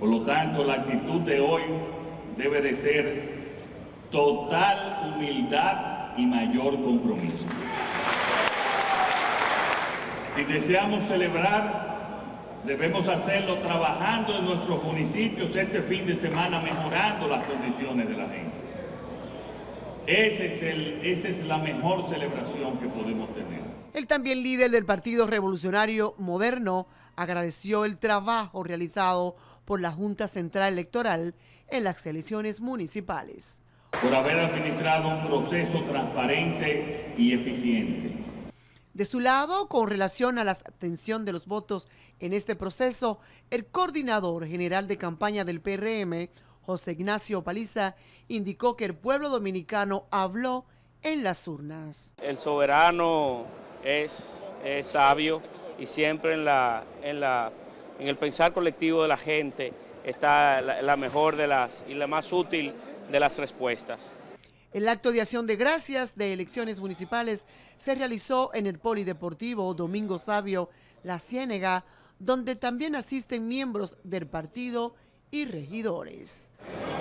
Por lo tanto, la actitud de hoy debe de ser total humildad y mayor compromiso. Si deseamos celebrar, debemos hacerlo trabajando en nuestros municipios este fin de semana, mejorando las condiciones de la gente. Esa es la mejor celebración que podemos tener. El también líder del Partido Revolucionario Moderno agradeció el trabajo realizado por la Junta Central Electoral en las elecciones municipales. Por haber administrado un proceso transparente y eficiente. De su lado, con relación a la abstención de los votos en este proceso, el coordinador general de campaña del PRM, José Ignacio Paliza, indicó que el pueblo dominicano habló en las urnas. El soberano es sabio y siempre en el pensar colectivo de la gente está la mejor de y la más útil de las respuestas. El acto de acción de gracias de elecciones municipales se realizó en el Polideportivo Domingo Savio La Ciénega, donde también asisten miembros del partido y regidores.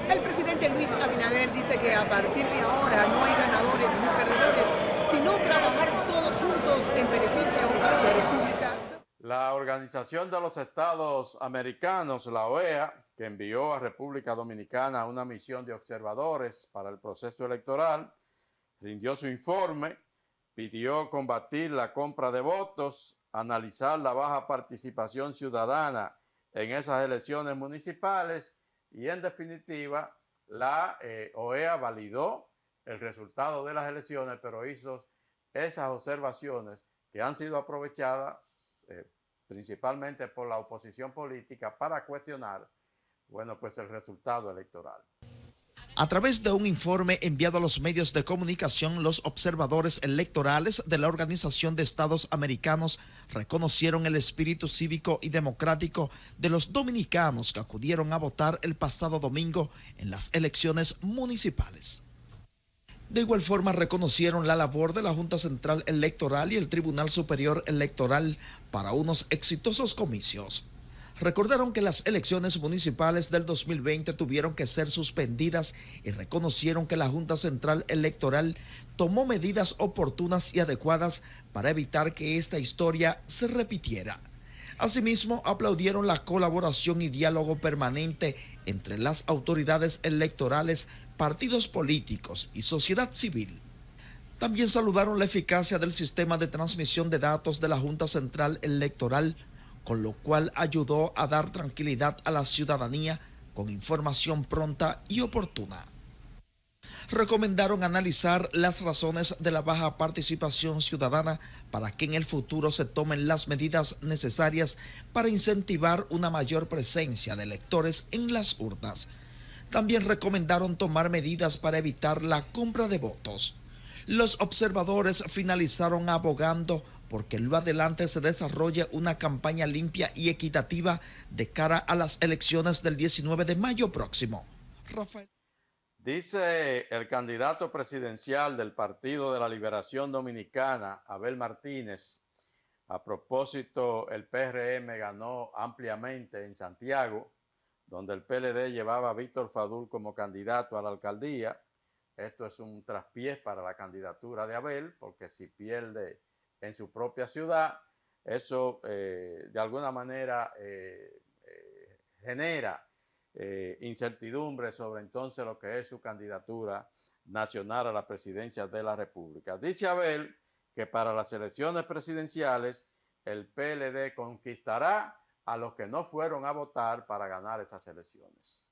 El presidente Luis Abinader dice que a partir de ahora no hay ganadores ni perdedores, sino trabajar todos juntos en beneficio de la República. La Organización de los Estados Americanos, la OEA, que envió a República Dominicana una misión de observadores para el proceso electoral, rindió su informe, pidió combatir la compra de votos, analizar la baja participación ciudadana en esas elecciones municipales y, en definitiva, la OEA validó el resultado de las elecciones, pero hizo esas observaciones que han sido aprovechadas principalmente por la oposición política para cuestionar, bueno, pues el resultado electoral. A través de un informe enviado a los medios de comunicación, los observadores electorales de la Organización de Estados Americanos reconocieron el espíritu cívico y democrático de los dominicanos que acudieron a votar el pasado domingo en las elecciones municipales. De igual forma, reconocieron la labor de la Junta Central Electoral y el Tribunal Superior Electoral para unos exitosos comicios. Recordaron que las elecciones municipales del 2020 tuvieron que ser suspendidas y reconocieron que la Junta Central Electoral tomó medidas oportunas y adecuadas para evitar que esta historia se repitiera. Asimismo, aplaudieron la colaboración y diálogo permanente entre las autoridades electorales, partidos políticos y sociedad civil. También saludaron la eficacia del sistema de transmisión de datos de la Junta Central Electoral, con lo cual ayudó a dar tranquilidad a la ciudadanía con información pronta y oportuna. Recomendaron analizar las razones de la baja participación ciudadana para que en el futuro se tomen las medidas necesarias para incentivar una mayor presencia de electores en las urnas. También recomendaron tomar medidas para evitar la compra de votos. Los observadores finalizaron abogando porque en lo adelante se desarrolle una campaña limpia y equitativa de cara a las elecciones del 19 de mayo próximo. Rafael. Dice el candidato presidencial del Partido de la Liberación Dominicana, Abel Martínez, a propósito, el PRM ganó ampliamente en Santiago, donde el PLD llevaba a Víctor Fadul como candidato a la alcaldía. Esto es un traspiés para la candidatura de Abel, porque si pierde en su propia ciudad, eso de alguna manera genera incertidumbre sobre entonces lo que es su candidatura nacional a la presidencia de la República. Dice Abel que para las elecciones presidenciales el PLD conquistará a los que no fueron a votar para ganar esas elecciones.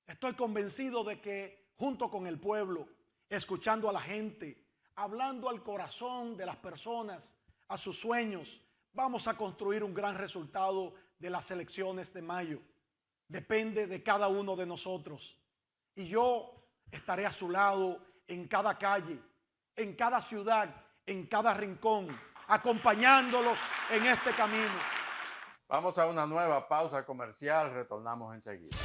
Estoy convencido de que junto con el pueblo, escuchando a la gente, hablando al corazón de las personas, a sus sueños, vamos a construir un gran resultado de las elecciones de mayo. Depende de cada uno de nosotros. Y yo estaré a su lado en cada calle, en cada ciudad, en cada rincón, acompañándolos en este camino. Vamos a una nueva pausa comercial, retornamos enseguida.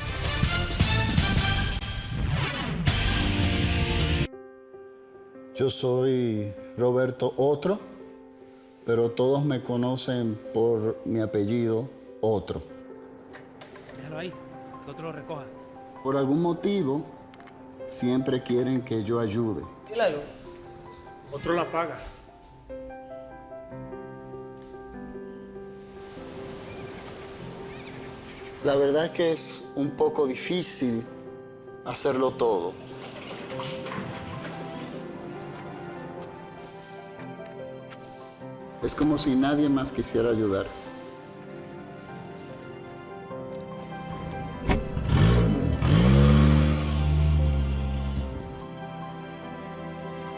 Yo soy Roberto Otro, pero todos me conocen por mi apellido Otro. Déjalo ahí, que otro lo recoja. Por algún motivo, siempre quieren que yo ayude. Claro. Otro la paga. La verdad es que es un poco difícil hacerlo todo. Es como si nadie más quisiera ayudar.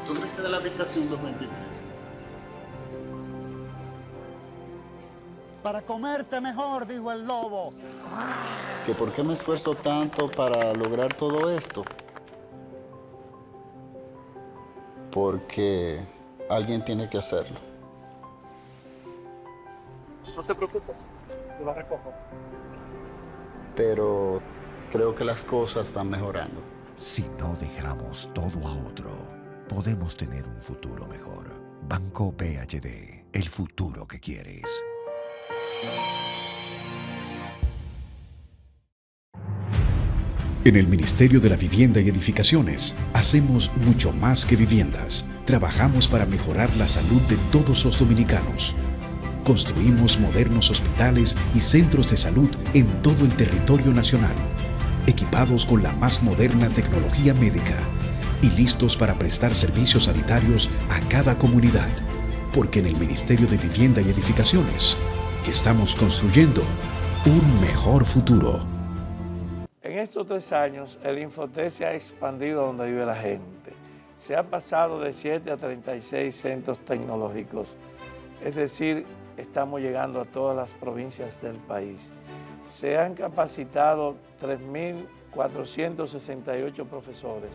¿Tú crees que de la habitación 223? Para comerte mejor, dijo el lobo. ¿Que por qué me esfuerzo tanto para lograr todo esto? Porque alguien tiene que hacerlo. No se preocupe, yo la recojo. pero creo que las cosas van mejorando. Si no dejamos todo a otro, podemos tener un futuro mejor. Banco BHD, el futuro que quieres. En el Ministerio de la Vivienda y Edificaciones hacemos mucho más que viviendas. Trabajamos para mejorar la salud de todos los dominicanos. Construimos modernos hospitales y centros de salud en todo el territorio nacional, equipados con la más moderna tecnología médica y listos para prestar servicios sanitarios a cada comunidad. Porque en el Ministerio de Vivienda y Edificaciones, que estamos construyendo un mejor futuro. En estos 3 años, el Infoté se ha expandido donde vive la gente. Se ha pasado de 7 a 36 centros tecnológicos. Es decir, estamos llegando a todas las provincias del país. Se han capacitado 3.468 profesores.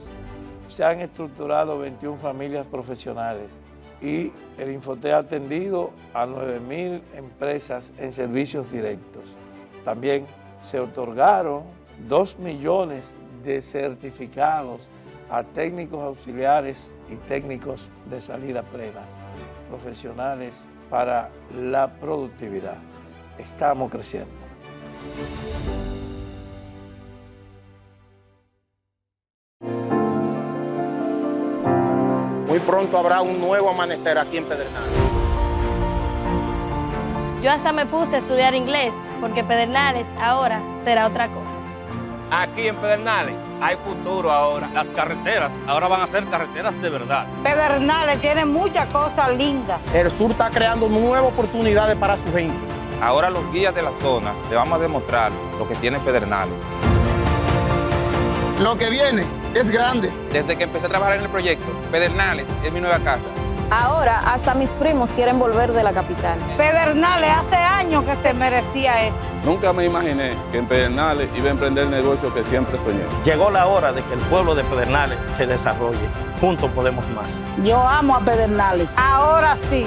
Se han estructurado 21 familias profesionales. Y el Infoté ha atendido a 9.000 empresas en servicios directos. También se otorgaron 2 millones de certificados a técnicos auxiliares y técnicos de salida plena, profesionales para la productividad. Estamos creciendo. Muy pronto habrá un nuevo amanecer aquí en Pedernales. Yo hasta me puse a estudiar inglés, porque Pedernales ahora será otra cosa. Aquí en Pedernales hay futuro ahora. Las carreteras ahora van a ser carreteras de verdad. Pedernales tiene muchas cosas lindas. El sur está creando nuevas oportunidades para su gente. Ahora los guías de la zona le vamos a demostrar lo que tiene Pedernales. Lo que viene es grande. Desde que empecé a trabajar en el proyecto, Pedernales es mi nueva casa. Ahora hasta mis primos quieren volver de la capital. Pedernales hace años que se merecía esto. Nunca me imaginé que en Pedernales iba a emprender el negocio que siempre soñé. Llegó la hora de que el pueblo de Pedernales se desarrolle. Juntos podemos más. Yo amo a Pedernales. Ahora sí.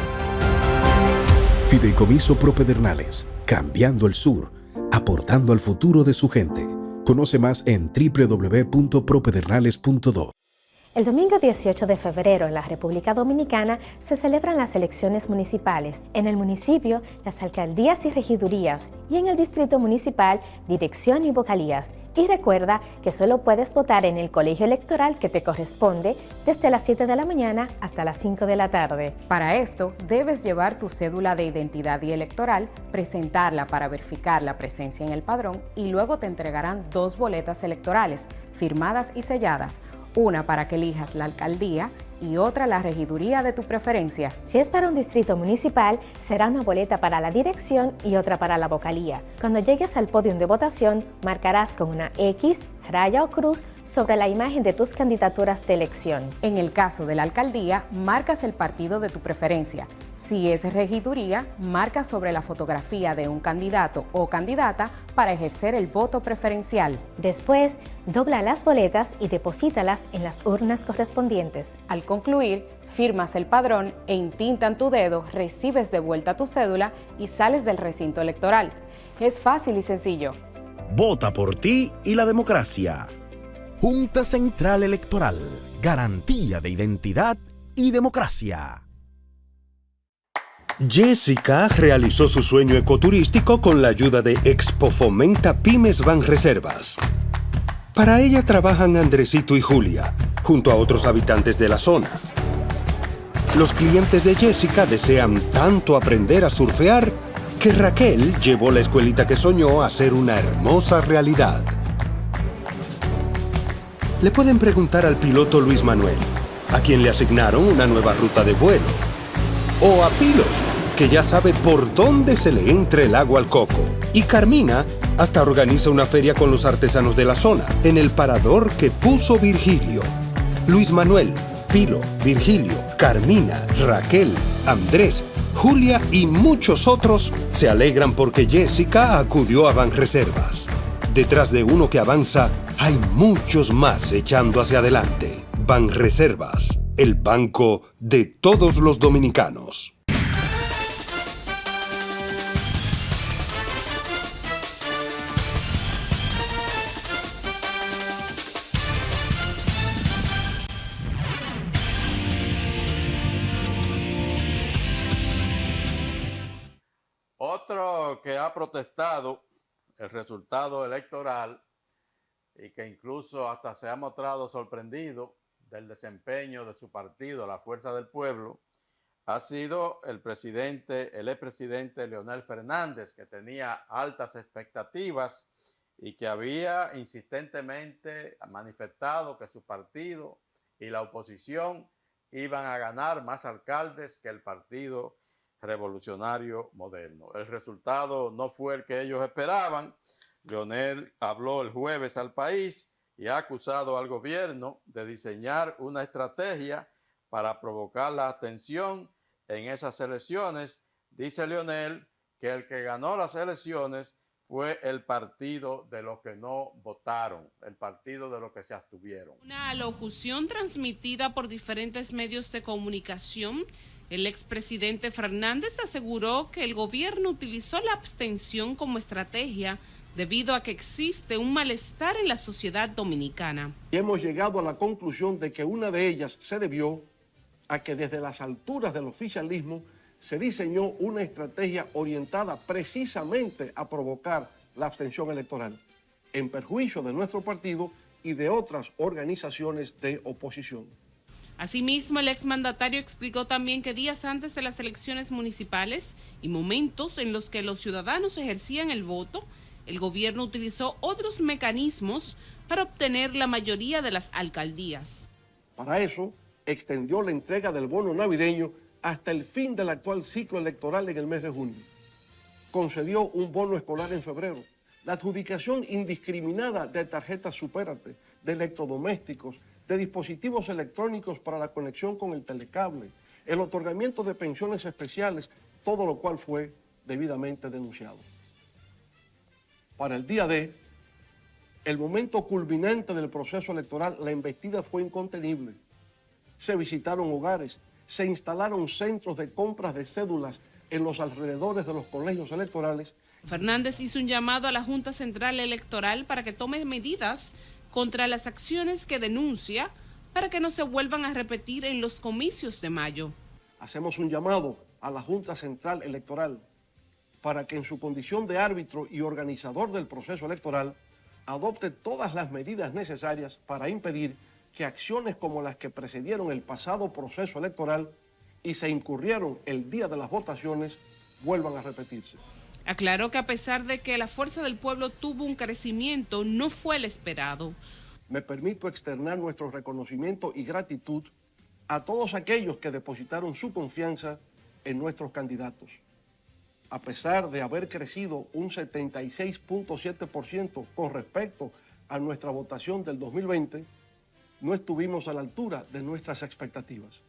Fideicomiso Pro Pedernales, cambiando el sur, aportando al futuro de su gente. Conoce más en www.propedernales.do. El domingo 18 de febrero en la República Dominicana se celebran las elecciones municipales. En el municipio, las alcaldías y regidurías, y en el distrito municipal, dirección y vocalías. Y recuerda que solo puedes votar en el colegio electoral que te corresponde desde las 7 de la mañana hasta las 5 de la tarde. Para esto, debes llevar tu cédula de identidad y electoral, presentarla para verificar la presencia en el padrón y luego te entregarán 2 boletas electorales, firmadas y selladas, una para que elijas la alcaldía y otra la regiduría de tu preferencia. Si es para un distrito municipal, será una boleta para la dirección y otra para la vocalía. Cuando llegues al podio de votación, marcarás con una X, raya o cruz sobre la imagen de tus candidaturas de elección. En el caso de la alcaldía, marcas el partido de tu preferencia. Si es regiduría, marca sobre la fotografía de un candidato o candidata para ejercer el voto preferencial. Después, dobla las boletas y deposítalas en las urnas correspondientes. Al concluir, firmas el padrón e intintan tu dedo, recibes de vuelta tu cédula y sales del recinto electoral. Es fácil y sencillo. Vota por ti y la democracia. Junta Central Electoral. Garantía de identidad y democracia. Jessica realizó su sueño ecoturístico con la ayuda de Expo Fomenta Pymes Banreservas. Para ella trabajan Andresito y Julia, junto a otros habitantes de la zona. Los clientes de Jessica desean tanto aprender a surfear que Raquel llevó la escuelita que soñó a ser una hermosa realidad. Le pueden preguntar al piloto Luis Manuel, a quien le asignaron una nueva ruta de vuelo. O a Pilo, que ya sabe por dónde se le entra el agua al coco. Y Carmina hasta organiza una feria con los artesanos de la zona, en el parador que puso Virgilio. Luis Manuel, Pilo, Virgilio, Carmina, Raquel, Andrés, Julia y muchos otros se alegran porque Jessica acudió a Banreservas. Detrás de uno que avanza, hay muchos más echando hacia adelante. Banreservas, el banco de todos los dominicanos. ha protestado el resultado electoral y que incluso hasta se ha mostrado sorprendido del desempeño de su partido, la Fuerza del Pueblo, ha sido el expresidente Leonel Fernández, que tenía altas expectativas y que había insistentemente manifestado que su partido y la oposición iban a ganar más alcaldes que el Partido Revolucionario Moderno. El resultado no fue el que ellos esperaban. Leonel habló el jueves al país y ha acusado al gobierno de diseñar una estrategia para provocar la abstención en esas elecciones. Dice Leonel que el que ganó las elecciones fue el partido de los que no votaron, el partido de los que se abstuvieron. Una alocución transmitida por diferentes medios de comunicación, el expresidente Fernández aseguró que el gobierno utilizó la abstención como estrategia debido a que existe un malestar en la sociedad dominicana. Y hemos llegado a la conclusión de que una de ellas se debió a que desde las alturas del oficialismo se diseñó una estrategia orientada precisamente a provocar la abstención electoral, en perjuicio de nuestro partido y de otras organizaciones de oposición. Asimismo, el exmandatario explicó también que días antes de las elecciones municipales y momentos en los que los ciudadanos ejercían el voto, el gobierno utilizó otros mecanismos para obtener la mayoría de las alcaldías. Para eso, extendió la entrega del bono navideño hasta el fin del actual ciclo electoral en el mes de junio. Concedió un bono escolar en febrero, la adjudicación indiscriminada de tarjetas Supérate, de electrodomésticos, de dispositivos electrónicos para la conexión con el telecable, el otorgamiento de pensiones especiales, todo lo cual fue debidamente denunciado. Para el día D, el momento culminante del proceso electoral, la embestida fue incontenible. Se visitaron hogares, se instalaron centros de compras de cédulas en los alrededores de los colegios electorales. Fernández hizo un llamado a la Junta Central Electoral para que tome medidas contra las acciones que denuncia para que no se vuelvan a repetir en los comicios de mayo. Hacemos un llamado a la Junta Central Electoral para que en su condición de árbitro y organizador del proceso electoral adopte todas las medidas necesarias para impedir que acciones como las que precedieron el pasado proceso electoral y se incurrieron el día de las votaciones vuelvan a repetirse. Aclaró que a pesar de que la Fuerza del Pueblo tuvo un crecimiento, no fue el esperado. Me permito externar nuestro reconocimiento y gratitud a todos aquellos que depositaron su confianza en nuestros candidatos. A pesar de haber crecido un 76.7% con respecto a nuestra votación del 2020, no estuvimos a la altura de nuestras expectativas.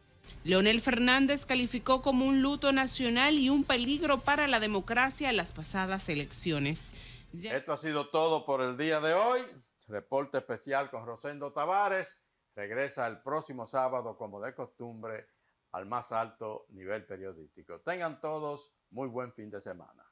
Leonel Fernández calificó como un luto nacional y un peligro para la democracia en las pasadas elecciones. Esto ha sido todo por el día de hoy. Reporte especial con Rosendo Tavares. Regresa el próximo sábado, como de costumbre, al más alto nivel periodístico. Tengan todos muy buen fin de semana.